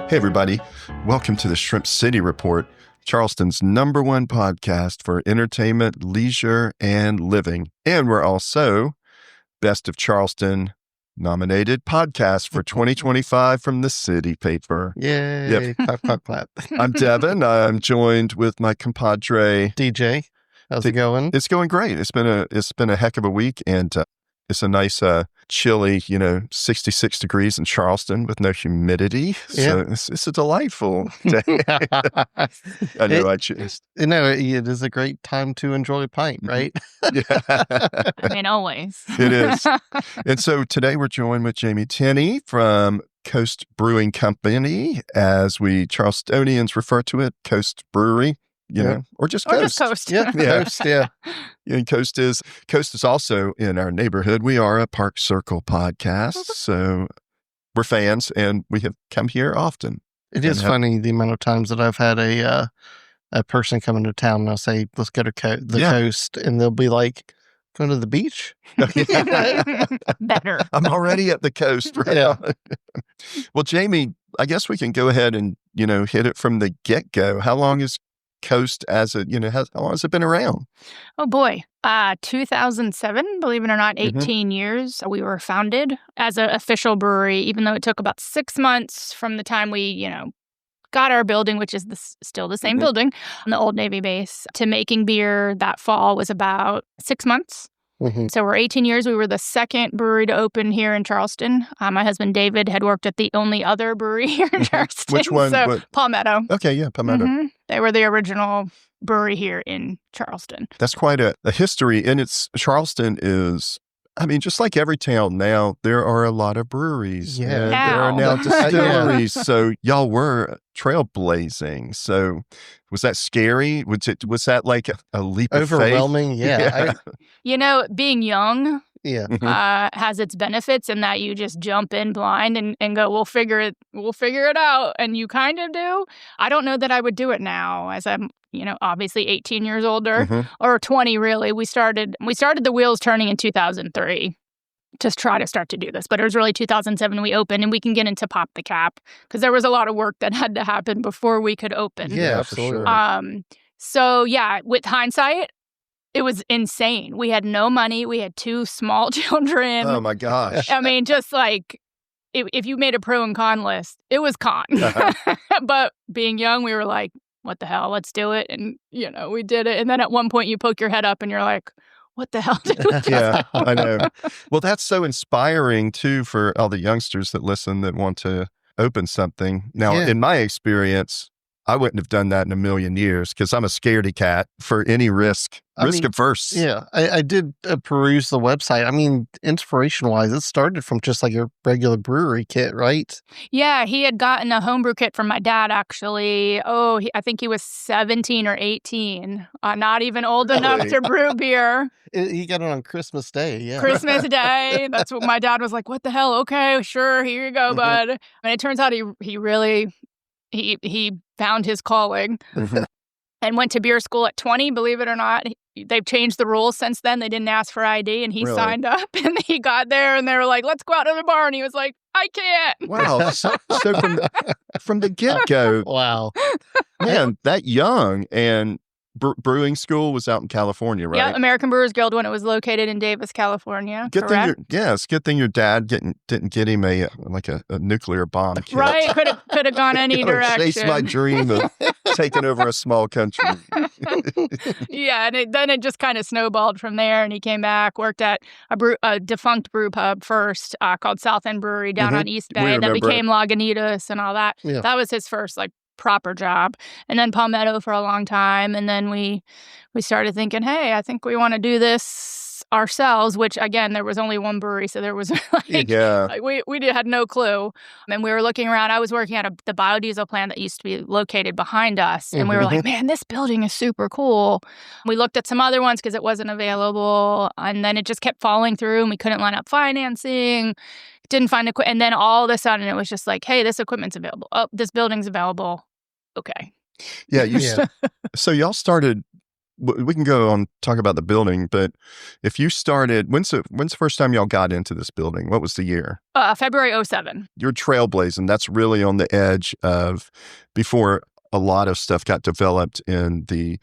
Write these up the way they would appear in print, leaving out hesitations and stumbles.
Hey, everybody. Welcome to the Shrimp City Report, Charleston's #1 podcast for entertainment, leisure, and living. And we're also Best of Charleston nominated podcast for 2025 from the City Paper. Yay. Yep. Clap, clap, clap. I'm Devin. I'm joined with my compadre, DJ. How's it going? It's going great. It's been a heck of a week, and it's a nice, chilly, 66 degrees in Charleston with no humidity. So it's a delightful day. I know I choose. It is a great time to enjoy a pint, right? Yeah. I mean, always. It is. And so today we're joined with Jamie Tenny from Coast Brewing Company, as we Charlestonians refer to it, Coast Brewery. Or just Coast. Or just Coast. Yeah, Coast, yeah. And Coast is also in our neighborhood. We are a Park Circle podcast, so we're fans, and we have come here often. It is funny the amount of times that I've had a person come into town and I'll say, let's go to the Coast, and they'll be like, going to the beach? Better. I'm already at the Coast right now. Well, Jamie, I guess we can go ahead and, hit it from the get-go. How long is Coast how long has it been around? Oh boy. 2007, believe it or not, 18 years. We were founded as an official brewery, even though it took about 6 months from the time we, got our building, which is still the same building on the old Navy base, to making beer. That fall was about 6 months. So we're 18 years. We were the second brewery to open here in Charleston. My husband, David, had worked at the only other brewery here in Charleston. Which one? So, Palmetto. Okay, yeah, Palmetto. They were the original brewery here in Charleston. That's quite a history. And Charleston is, just like every town now, there are a lot of breweries. Yeah. And there are now distilleries. So y'all were trailblazing. So was that scary? Was that like a leap of faith? Overwhelming, yeah. Being young has its benefits in that you just jump in blind and go, we'll figure it out. And you kind of do. I don't know that I would do it now, as I'm, obviously 18 years older or 20 really. We started the wheels turning in 2003 to try to start to do this. But it was really 2007 we opened, and we can get into Pop the Cap because there was a lot of work that had to happen before we could open. Yeah, for sure. So yeah, with hindsight, it was insane. We had no money. We had 2 small children. Oh my gosh. Just like if you made a pro and con list, it was con. But being young, we were like, what the hell? Let's do it. And, we did it. And then at one point you poke your head up and you're like, what the hell did we do? Yeah, I know. Well, that's so inspiring too for all the youngsters that listen that want to open something. Now, in my experience, I wouldn't have done that in a million years because I'm a scaredy cat for any risk averse. Yeah, I did peruse the website. Inspiration-wise, it started from just like your regular brewery kit, right? Yeah, he had gotten a homebrew kit from my dad, actually. I think he was 17 or 18, not even old enough to brew beer. He got it on Christmas Day, yeah. Christmas Day. That's what my dad was like, what the hell? Okay, sure, here you go, bud. And it turns out he really... He found his calling and went to beer school at 20, believe it or not. They've changed the rules since then. They didn't ask for ID, and he signed up, and he got there, and they were like, let's go out to the bar. And he was like, I can't. Wow. So from the get-go. Wow. Man, that young. And brewing school was out in California, right? Yeah, American Brewers Guild when it was located in Davis, California. Good thing your dad didn't get him a nuclear bomb kit. Right, could have gone any direction. Chase my dream of taking over a small country. Yeah, and then it just kind of snowballed from there, and he came back, worked at a defunct brew pub first called South End Brewery down on East Bay that became Lagunitas and all that. Yeah. That was his first proper job. And then Palmetto for a long time. And then we started thinking, hey, I think we want to do this ourselves, which again, there was only one brewery. So there was we had no clue. And we were looking around. I was working at the biodiesel plant that used to be located behind us. And we were like, man, this building is super cool. We looked at some other ones because it wasn't available. And then it just kept falling through and we couldn't line up financing. Didn't find equipment. And then all of a sudden it was just like, hey, this equipment's available. Oh, this building's available. Okay. Yeah. So y'all started we can go on talk about the building, but if you started, when's the first time y'all got into this building? What was the year? February 2007. You're trailblazing. That's really on the edge of before a lot of stuff got developed in the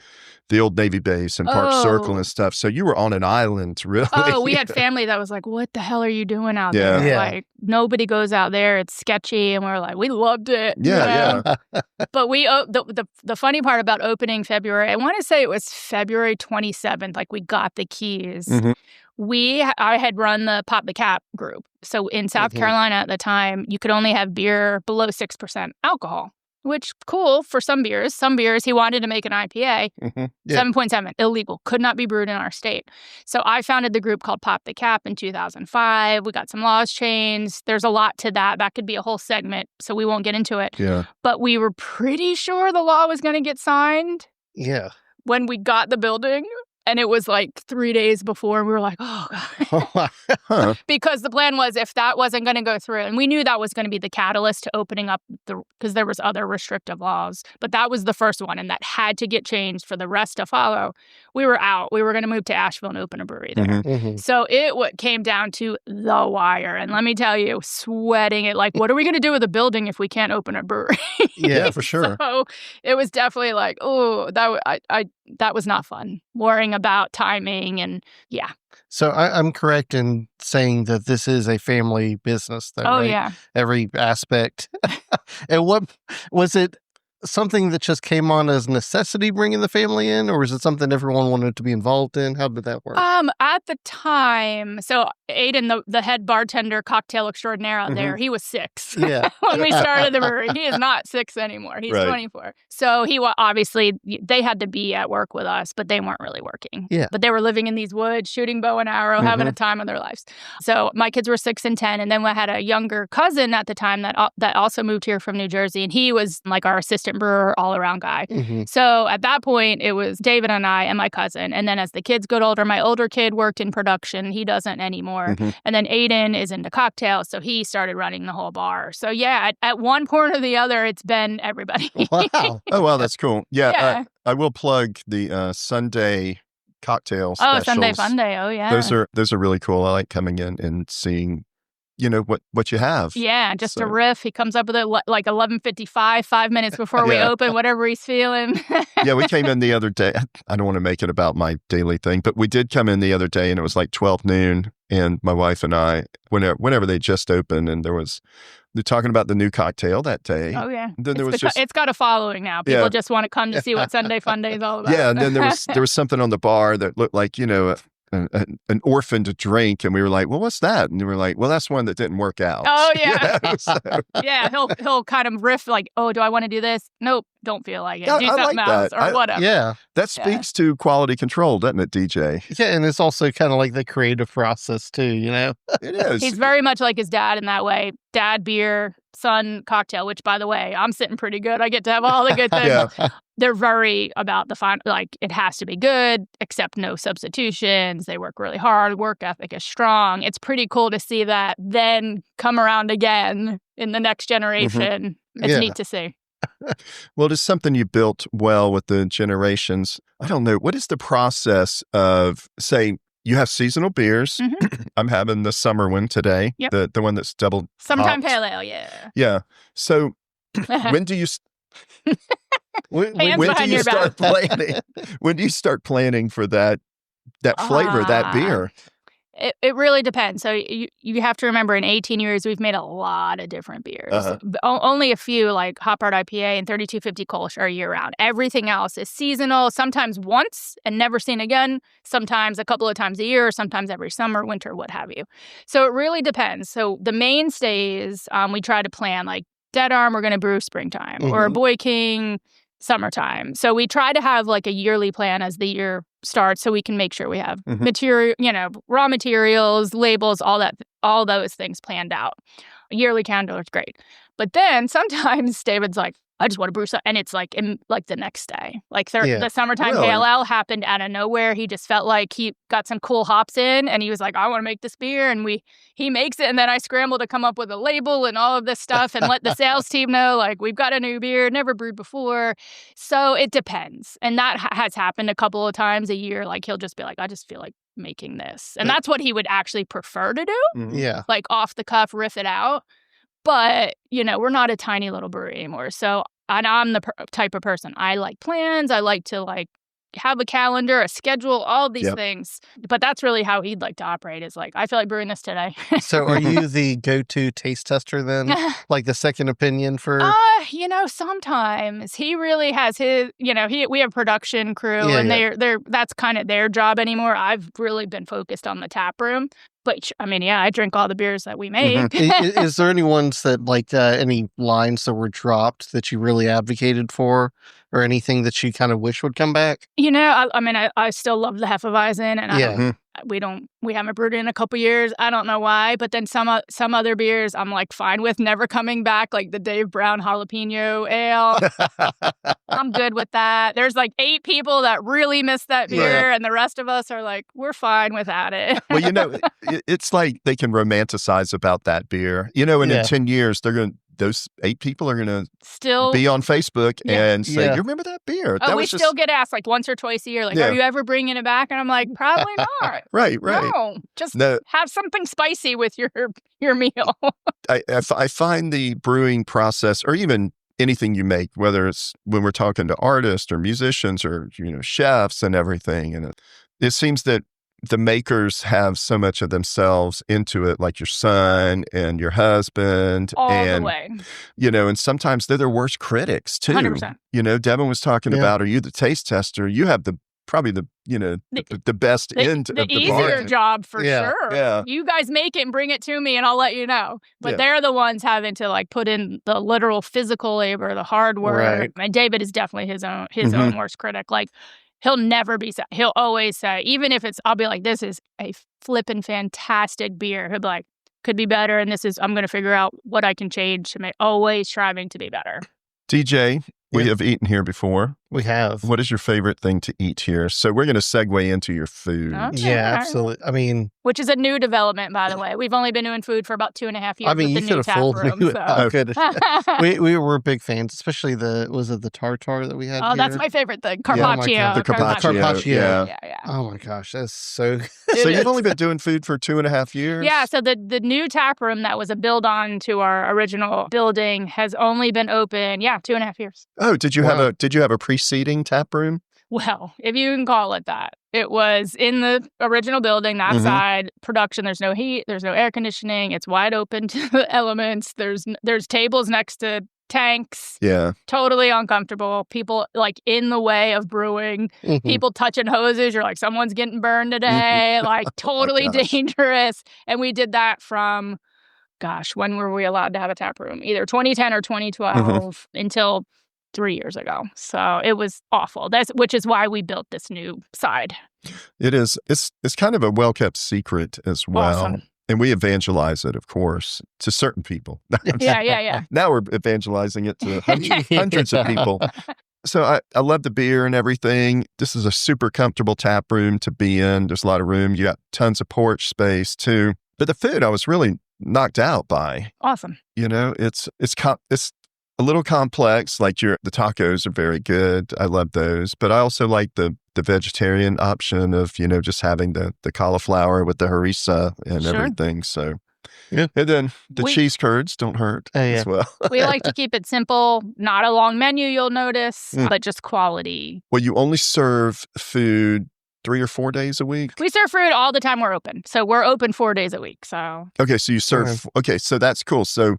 old Navy base and Park Circle and stuff. So you were on an island, really. Oh, we had family that was like, what the hell are you doing out Yeah. there? Yeah. Like, nobody goes out there. It's sketchy. And we were like, we loved it. Yeah, yeah. But the funny part about opening February, I want to say it was February 27th, like we got the keys. Mm-hmm. I had run the Pop the Cap group. So in South Carolina at the time, you could only have beer below 6% alcohol. Which, cool for some beers. Some beers, he wanted to make an IPA, 7.7, illegal, could not be brewed in our state. So I founded the group called Pop the Cap in 2005. We got some laws changed. There's a lot to that. That could be a whole segment, so we won't get into it. Yeah. But we were pretty sure the law was going to get signed Yeah. when we got the building. And it was like 3 days before, and we were like, oh, God. Huh. Because the plan was if that wasn't going to go through, and we knew that was going to be the catalyst to opening up because there was other restrictive laws, but that was the first one, and that had to get changed for the rest to follow. We were out. We were going to move to Asheville and open a brewery there. So it came down to the wire. And let me tell you, sweating it, like, what are we going to do with a building if we can't open a brewery? Yeah, for sure. So it was definitely like, oh, that was not fun. Worrying about timing and yeah. So I'm correct in saying that this is a family business, though, Oh, right? yeah. Every aspect. And what was it? Something that just came on as necessity bringing the family in, or was it something everyone wanted to be involved in? How did that work? At the time, so Aiden, the head bartender, cocktail extraordinaire out there, he was 6 Yeah. when we started the brewery. He is not 6 anymore. He's Right. 24. So obviously, they had to be at work with us, but they weren't really working. Yeah. But they were living in these woods, shooting bow and arrow, having a time of their lives. So my kids were 6 and 10. And then I had a younger cousin at the time that also moved here from New Jersey. And he was like our assistant brewer, all-around guy. So at that point, it was David and I and my cousin. And then as the kids got older, my older kid worked in production. He doesn't anymore. And then Aiden is into cocktails, so he started running the whole bar. So yeah, at one point or the other, it's been everybody. Wow. Oh, wow, that's cool. Yeah, Yeah. I will plug the Sunday cocktail Oh, specials. Sunday Fun Day. Oh, yeah. Those are really cool. I like coming in and seeing, what you have. Yeah, just a So- riff. He comes up with it like 11:55, 5 minutes before we Yeah. open, whatever he's feeling. Yeah, we came in the other day. I don't want to make it about my daily thing, but we did come in the other day and it was like 12 noon. And my wife and I, whenever they just opened, and they're talking about the new cocktail that day. Oh, yeah. Then there It's was it's got a following now. People Yeah. just want to come to see what Sunday Fun Day is all about. Yeah, and then there was something on the bar that looked like, an orphaned drink, and we were like, well, what's that? And we were like, well, that's one that didn't work out. Oh, yeah. So- Yeah, he'll kind of riff like, oh, do I want to do this? Nope, don't feel like it. Yeah, Do I something like else that. or whatever. Yeah. that speaks to quality control, doesn't it, DJ? Yeah. And it's also kind of like the creative process, too, It is. He's very much like his dad in that way. Dad beer, son cocktail, which, by the way, I'm sitting pretty good. I get to have all the good things. Yeah. They're very about the fun. Like, it has to be good, except no substitutions. They work really hard. Work ethic is strong. It's pretty cool to see that then come around again in the next generation. It's Yeah. neat to see. Well, it's something you built well with the generations. I don't know. What is the process of, say, you have seasonal beers? I'm having the summer one today, Yep. the one that's double Summertime hopped. pale ale, yeah. Yeah. So when do you when Hands do behind you your start planning? When do you start planning for that flavor, that beer? It really depends. So you have to remember, in 18 years, we've made a lot of different beers. But only a few, like Hop Hard IPA and 3250 Kolsch, are year-round. Everything else is seasonal, sometimes once and never seen again, sometimes a couple of times a year, sometimes every summer, winter, what have you. So it really depends. So the mainstays, we try to plan, like Dead Arm, we're going to brew springtime, or Boy King, summertime. So we try to have like a yearly plan as the year starts, so we can make sure we have material, raw materials, labels, all those things planned out. A yearly calendar is great. But then sometimes David's like, I just want to brew something. And it's like the next day. Like the summertime Really? pale ale happened out of nowhere. He just felt like he got some cool hops in and he was like, I want to make this beer. And he makes it. And then I scramble to come up with a label and all of this stuff and let the sales team know, like, we've got a new beer, never brewed before. So it depends. And that has happened a couple of times a year. Like he'll just be like, I just feel like making this. And that's what he would actually prefer to do. Mhm. Yeah. Like off the cuff, riff it out. But, we're not a tiny little brewery anymore. So, and I'm the type of person. I like plans. I like to have a calendar, a schedule, all of these things. But that's really how he'd like to operate is like, I feel like brewing this today. So are you the go-to taste tester then? Like the second opinion for... Sometimes he really has his, we have production crew and they're that's kind of their job anymore. I've really been focused on the tap room. But I drink all the beers that we make. Is there any ones that any lines that were dropped that you really advocated for or anything that you kind of wish would come back? I still love the Hefeweizen and we haven't brewed it in a couple years. I don't know why, but then some other beers I'm like fine with never coming back, like the Dave Brown jalapeno ale. I'm good with that. There's like 8 people that really miss that beer, and the rest of us are like, we're fine without it. Well, it's like they can romanticize about that beer, and in 10 years those 8 people are going to still be on Facebook and say, you remember that beer? Oh, we still get asked like once or twice a year, like, are you ever bringing it back? And I'm like, probably not. Right. No, just have something spicy with your meal. I find the brewing process, or even anything you make, whether it's when we're talking to artists or musicians or, chefs and everything, and it seems that the makers have so much of themselves into it, like your son and your husband. All the way. And sometimes they're their worst critics too. 100%. Devin was talking about, are you the taste tester? You have probably the best end of the easier bargain. job for sure. Yeah. You guys make it and bring it to me and I'll let you know. But they're the ones having to like put in the literal physical labor, the hard work. Right. And David is definitely his own worst critic. Like, he'll never be sad. He'll always say, even if I'll be like, this is a flippin' fantastic beer. He'll be like, could be better. And I'm going to figure out what I can change to make, always striving to be better. DJ, we have eaten here before. We have. What is your favorite thing to eat here? So we're going to segue into your food. Okay. Yeah, absolutely. Which is a new development, by the way. We've only been doing food for about 2.5 years. You could have fooled me. We were big fans, especially the tartare that we had. Oh, here? That's my favorite thing. Carpaccio. The carpaccio. Yeah. Oh my gosh, that's so good. So you've only been doing food for 2.5 years? Yeah, so the new tap room that was a build-on to our original building has only been open, 2.5 years. Oh, did you have a preceding tap room? Well, if you can call it that. It was in the original building, that side, production. There's no heat, there's no air conditioning. It's wide open to the elements. There's tables next to tanks. Yeah. Totally uncomfortable. People like in the way of brewing. People touching hoses. You're like, someone's getting burned today. Like totally dangerous. And we did that from, when were we allowed to have a tap room? Either 2010 or 2012 until 3 years ago. So it was awful. Which is why we built this new side. It is. It's kind of a well-kept secret as well. Awesome. And we evangelize it, of course, to certain people. Yeah. Now we're evangelizing it to hundreds of people. So I love the beer and everything. This is a super comfortable tap room to be in. There's a lot of room. You got tons of porch space too. But the food I was really knocked out by. Awesome. It's a little complex. Like the tacos are very good. I love those. But I also like the vegetarian option of, just having the cauliflower with the harissa and everything. So, and then the cheese curds don't hurt as well. We like to keep it simple, not a long menu, you'll notice, but just quality. Well, you only serve food 3 or 4 days a week? We serve food all the time we're open. So we're open 4 days a week. So okay, so you serve. Okay, so that's cool. So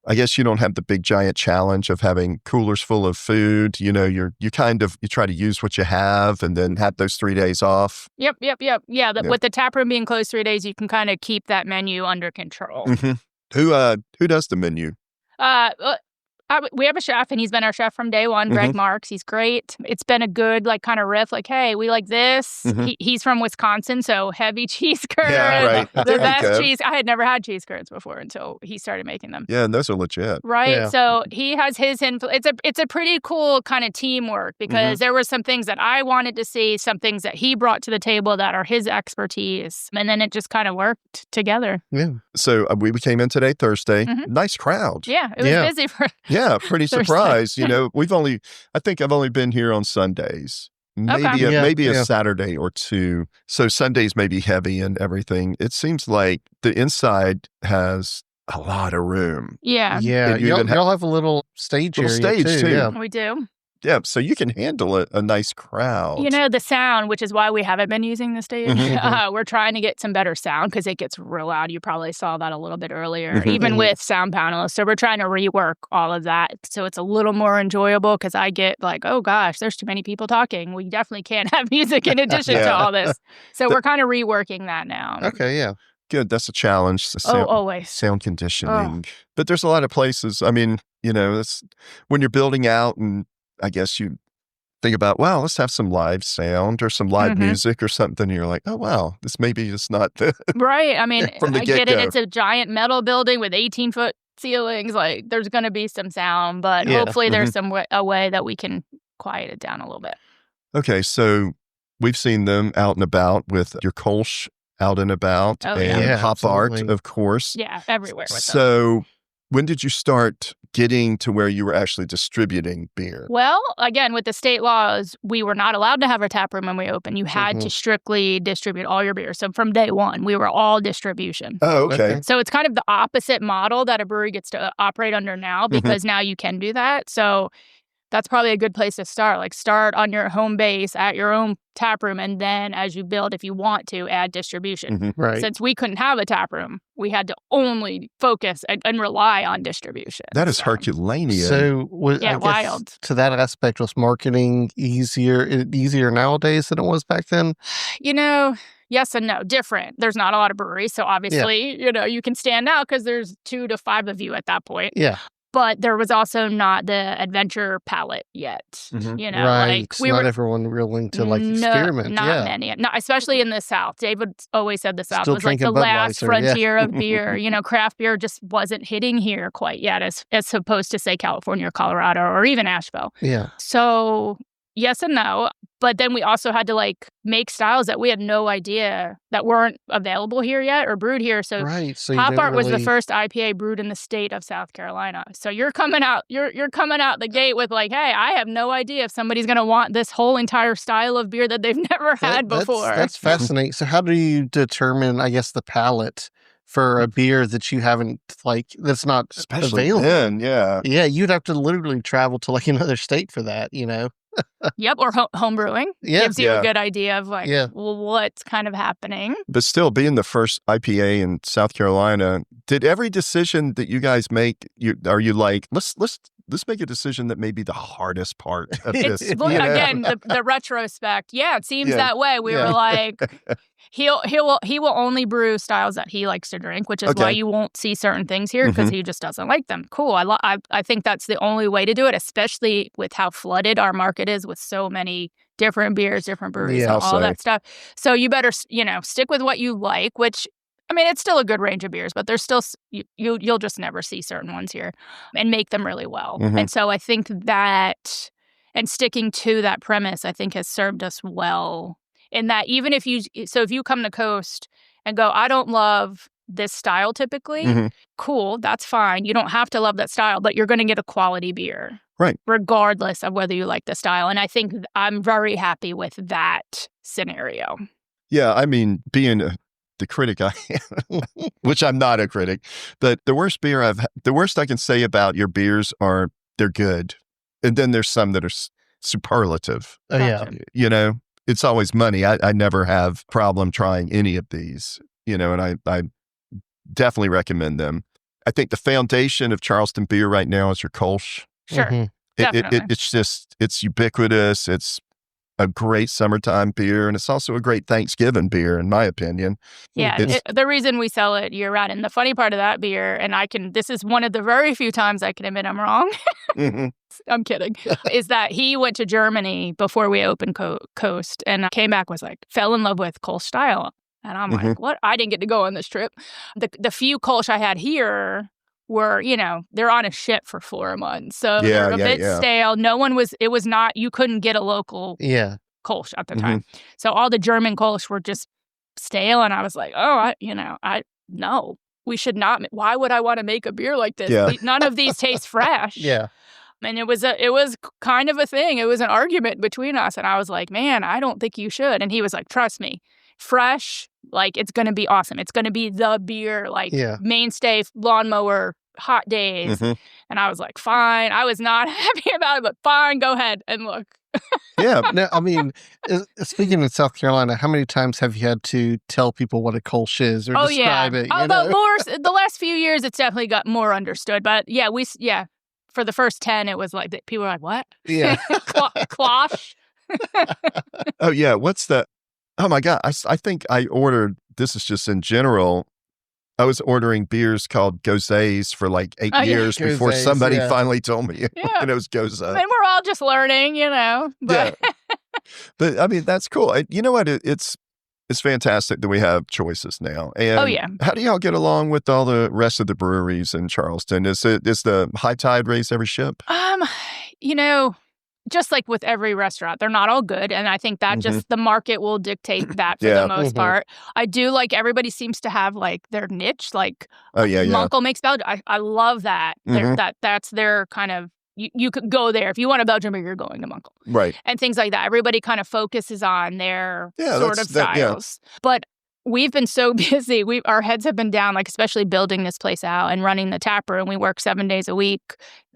I guess you don't have the big giant challenge of having coolers full of food. You try to use what you have and then have those 3 days off. Yep. Yeah, with the tap room being closed 3 days, you can kind of keep that menu under control. Who does the menu? we have a chef, and he's been our chef from day one, Greg Marks. He's great. It's been a good, like, kind of riff, like, hey, we like this. He's from Wisconsin, so heavy cheese curds. Yeah, right. The best cheese. I had never had cheese curds before until he started making them. Yeah, and those are legit. Right? Yeah. So he has his influence. It's a pretty cool kind of teamwork, because there were some things that I wanted to see, some things that he brought to the table that are his expertise, and then it just kind of worked together. Yeah. So we came in today, Thursday. Nice crowd. Yeah, it was busy for pretty surprised. I think I've only been here on Sundays. Maybe a Saturday or two. So Sundays may be heavy and everything. It seems like the inside has a lot of room. Yeah. Yeah. Y'all have a little stage area too. Yeah. We do. Yeah, so you can handle a nice crowd. The sound, which is why we haven't been using the stage. We're trying to get some better sound, because it gets real loud. You probably saw that a little bit earlier, even with sound panelists. So we're trying to rework all of that so it's a little more enjoyable, because I get like, oh gosh, there's too many people talking. We definitely can't have music in addition to all this. So we're kind of reworking that now. Okay, yeah. Good. That's a challenge. Always. Sound conditioning. But there's a lot of places. I mean, it's when you're building out, and I guess you think about, wow, let's have some live sound or some live music or something. And you're like, oh, wow, this maybe is not the right. I mean, from the I get-go. get it. It's a giant metal building with 18-foot ceilings. Like, there's going to be some sound, but hopefully there's a way that we can quiet it down a little bit. Okay, so we've seen them out and about with your Kolsch out and about, and Pop Art, of course. Yeah, everywhere with them. So when did you start getting to where you were actually distributing beer? Well, again, with the state laws, we were not allowed to have a tap room when we opened. You had to strictly distribute all your beer. So from day one, we were all distribution. Oh, okay. So it's kind of the opposite model that a brewery gets to operate under now, because now you can do that. So that's probably a good place to start. Like, start on your home base at your own tap room, and then as you build, if you want to, add distribution. Right. Since we couldn't have a tap room, we had to only focus and rely on distribution. That is Herculaneum. So, wild. To that aspect, was marketing easier nowadays than it was back then? Yes and no. Different. There's not a lot of breweries, so obviously, you can stand out because there's 2 to 5 of you at that point. Yeah. But there was also not the adventure palette yet. Right. Like not everyone willing to experiment. Not many. No, especially in the South. David always said the South Still was like the last Budweiser, frontier of beer. Craft beer just wasn't hitting here quite yet, as opposed to, say, California or Colorado or even Asheville. Yeah. So yes and no. But then we also had to make styles that we had no idea that weren't available here yet or brewed here. So, Pop Art was the first IPA brewed in the state of South Carolina. So you're coming out the gate with hey, I have no idea if somebody's going to want this whole entire style of beer that they've never had before. That's fascinating. So how do you determine, I guess, the palate for a beer that you haven't that's not especially available? Then, yeah, you'd have to literally travel to another state for that. Yep, or home brewing gives you a good idea of what's kind of happening. But still, being the first IPA in South Carolina, did every decision that you guys make, are you like, let's make a decision that may be the hardest part of this? Again, the retrospect, it seems that way. We were like, he will only brew styles that he likes to drink, which is why you won't see certain things here, because he just doesn't like them. Cool. I think that's the only way to do it, especially with how flooded our market is with so many different beers, different breweries, and all that stuff. So you better, stick with what you like, which, I mean, it's still a good range of beers, but there's still, you'll just never see certain ones here, and make them really well. And so I think that, and sticking to that premise, I think has served us well. In that, even if you come to Coast and go, I don't love this style typically, cool, that's fine. You don't have to love that style, but you're going to get a quality beer. Right. Regardless of whether you like the style. And I think I'm very happy with that scenario. Yeah, I mean, being the critic I am, which I'm not a critic, but the worst I can say about your beers are they're good. And then there's some that are superlative. Oh, yeah. It's always money. I never have problem trying any of these, and I definitely recommend them. I think the foundation of Charleston beer right now is your Kolsch. Sure. Definitely. It's ubiquitous. It's a great summertime beer, and it's also a great Thanksgiving beer, in my opinion. Yeah, the reason we sell it year round, and the funny part of that beer, and this is one of the very few times I can admit I'm wrong. I'm kidding. Is that he went to Germany before we opened Coast, and came back, was like, fell in love with Kolsch style. And I'm like, what? I didn't get to go on this trip. The few Kolsch I had here were, they're on a ship for 4 months. So they're a bit stale. It was not, you couldn't get a local Kolsch at the time. So all the German Kolsch were just stale. And I was like, no, we should not. Why would I want to make a beer like this? Yeah. None of these taste fresh. And it was kind of a thing. It was an argument between us. And I was like, man, I don't think you should. And he was like, trust me, fresh, like, it's going to be awesome. It's going to be the beer, like mainstay, lawnmower, hot days. And I was like, fine. I was not happy about it, but fine, go ahead and look. Now, I mean, speaking in South Carolina, how many times have you had to tell people what a Kolsch is or describe it? Although the last few years, it's definitely got more understood. But for the first 10, it was like, people were like, what? Yeah. Cloche? Oh, yeah. What's that? Oh, my God. I think I ordered, this is just in general, I was ordering beers called Gosés for like 8 years before somebody finally told me it was Gose. And we're all just learning, But, but I mean, that's cool. You know what? It's fantastic that we have choices now. And how do y'all get along with all the rest of the breweries in Charleston? Is the high tide raise every ship? Just like with every restaurant, they're not all good. And I think that just the market will dictate that for the most part. I do like everybody seems to have like their niche, like Munkel makes Belgium. I love that. That's their kind of, you could go there. If you want a Belgian beer, you're going to Munkel. Right. And things like that. Everybody kind of focuses on their sort of styles. But we've been so busy. Our heads have been down, like especially building this place out and running the taproom. We work 7 days a week.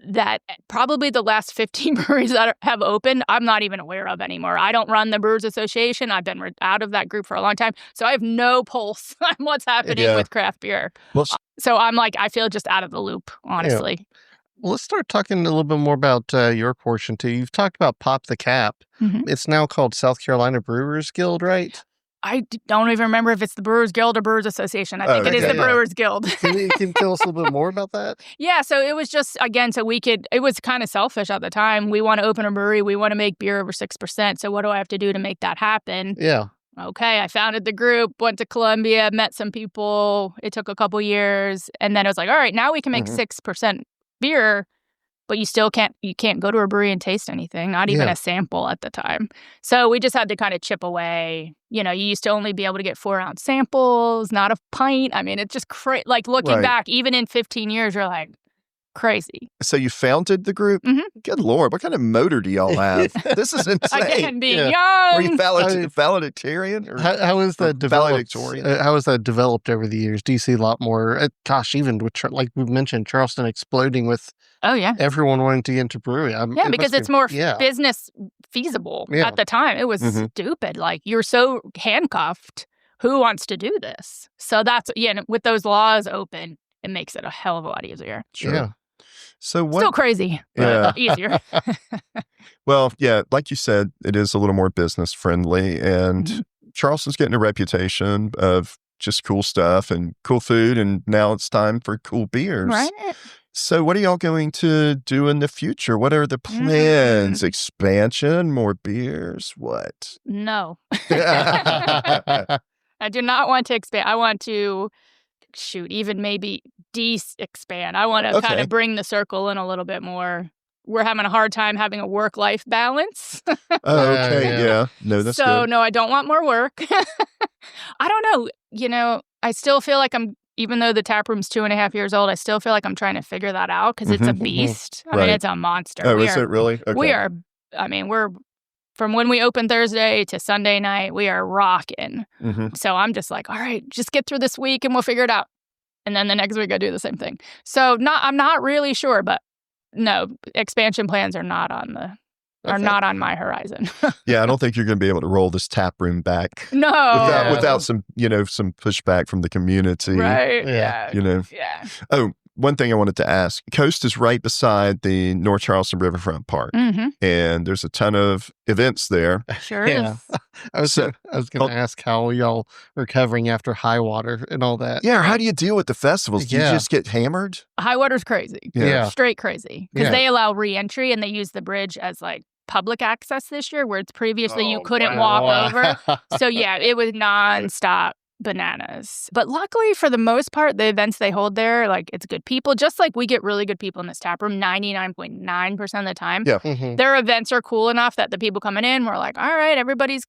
That probably the last 15 breweries that have opened, I'm not even aware of anymore. I don't run the Brewers Association. I've been out of that group for a long time. So I have no pulse on what's happening with craft beer. Well, so I'm like, I feel just out of the loop, honestly. Yeah. Well, let's start talking a little bit more about your portion too. You've talked about Pop the Cap. It's now called South Carolina Brewers Guild, right? I don't even remember if it's the Brewers Guild or Brewers Association. I think it is the Brewers Guild. Can you tell us a little bit more about that? Yeah, so it was just, again, it was kind of selfish at the time. We want to open a brewery. We want to make beer over 6%. So what do I have to do to make that happen? Yeah. Okay, I founded the group, went to Columbia, met some people. It took a couple years. And then it was like, all right, now we can make 6% beer. But you can't go to a brewery and taste anything, not even a sample at the time. So we just had to kind of chip away. You used to only be able to get 4-ounce samples, not a pint. I mean, it's just like looking back, even in 15 years, you're like, crazy. So you founded the group? Good Lord, what kind of motor do y'all have? This is insane. Again, being young. Were you valedictorian? Or how is that developed? Valedictorian? How has that developed over the years? Do you see a lot more? Even with, like we mentioned, Charleston exploding with everyone wanting to get into brewing. Because it's more business feasible at the time. It was stupid. Like, you're so handcuffed. Who wants to do this? So that's, with those laws open, it makes it a hell of a lot easier. Sure. Yeah. So still crazy, but easier. Well, like you said, it is a little more business friendly, and Charleston's getting a reputation of just cool stuff and cool food, and now it's time for cool beers. Right. So what are y'all going to do in the future? What are the plans? Expansion? More beers? What? No. I do not want to expand. I want to even maybe expand. I want to kind of bring the circle in a little bit more. We're having a hard time having a work-life balance. Yeah. No, that's good. So, no, I don't want more work. I don't know. I still feel like even though the taproom's 2.5 years old, I still feel like I'm trying to figure that out because it's a beast. I mean, it's a monster. Oh, is it really? Okay. We're from when we open Thursday to Sunday night, we are rocking. So I'm just like, all right, just get through this week and we'll figure it out. And then the next week I do the same thing. So I'm not really sure, but no, expansion plans are not on my horizon. Yeah, I don't think you're going to be able to roll this tap room back. No, without some, some pushback from the community. Right. Yeah. Yeah. Oh, one thing I wanted to ask, Coast is right beside the North Charleston Riverfront Park, and there's a ton of events there. Sure is. I was going to ask how y'all recovering after high water and all that. Yeah, how do you deal with the festivals? Do you just get hammered? High water's crazy. Yeah. Straight crazy. Because they allow re-entry and they use the bridge as like public access this year, where it's previously you couldn't walk over. So yeah, it was nonstop bananas. But luckily, for the most part, the events they hold there, like, it's good people. Just like we get really good people in this tap room 99.9% of the time. Yeah. Their events are cool enough that the people coming in, we're like, all right, everybody's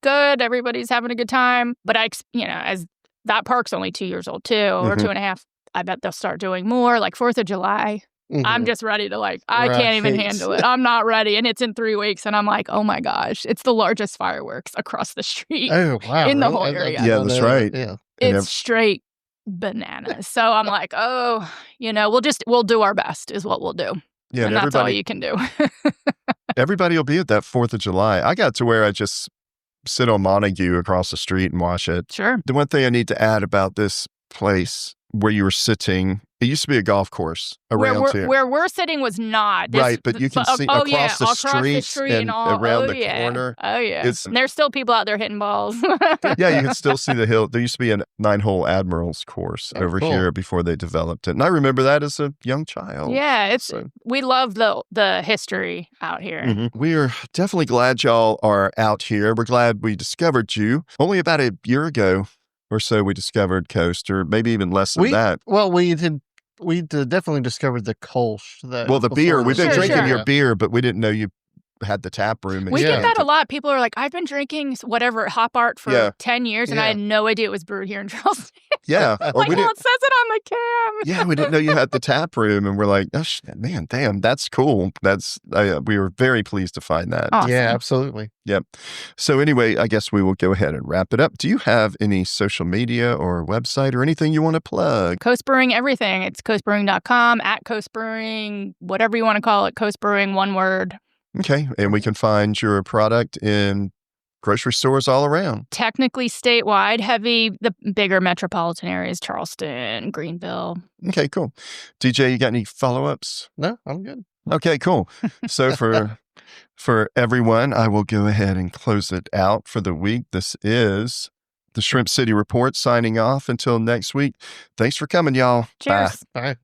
good. Everybody's having a good time. But as that park's only 2 years old too, or 2.5, I bet they'll start doing more, like 4th of July. I'm just ready to I can't even handle it. I'm not ready. And it's in 3 weeks. And I'm like, oh my gosh, it's the largest fireworks across the street in the whole area. Yeah, that's right. Yeah. It's straight bananas. So I'm like, oh, we'll do our best is what we'll do. Yeah, and that's all you can do. Everybody will be at that 4th of July. I got to where I just sit on Montague across the street and watch it. Sure. The one thing I need to add about this place where you were sitting, it used to be a golf course around here. Where we're sitting was not. Right, but you can see across the street and around the corner. Oh, yeah. And there's still people out there hitting balls. Yeah, you can still see the hill. There used to be a 9-hole Admirals course over here before they developed it. And I remember that as a young child. Yeah, we love the history out here. We are definitely glad y'all are out here. We're glad we discovered you. Only about a year ago or so we discovered Coast, or maybe even less than that. Well, we definitely discovered the Kolsch. The beer. We've been drinking your beer, but we didn't know you had the tap room. We get that a lot. People are like, I've been drinking Hop Art for 10 years, and I had no idea it was brewed here in Charleston. Yeah. It says it on the can. Yeah, we didn't know you had the tap room, and we're like, oh, man, damn, that's cool. We were very pleased to find that. Awesome. Yeah, absolutely. Yep. So anyway, I guess we will go ahead and wrap it up. Do you have any social media or website or anything you want to plug? Coast Brewing, everything. It's coastbrewing.com, at Coast Brewing, whatever you want to call it. Coast Brewing, one word. Okay. And we can find your product in grocery stores all around. Technically statewide, the bigger metropolitan areas, Charleston, Greenville. Okay, cool. DJ, you got any follow-ups? No, I'm good. Okay, cool. So for everyone, I will go ahead and close it out for the week. This is the Shrimp City Report signing off until next week. Thanks for coming, y'all. Cheers. Bye.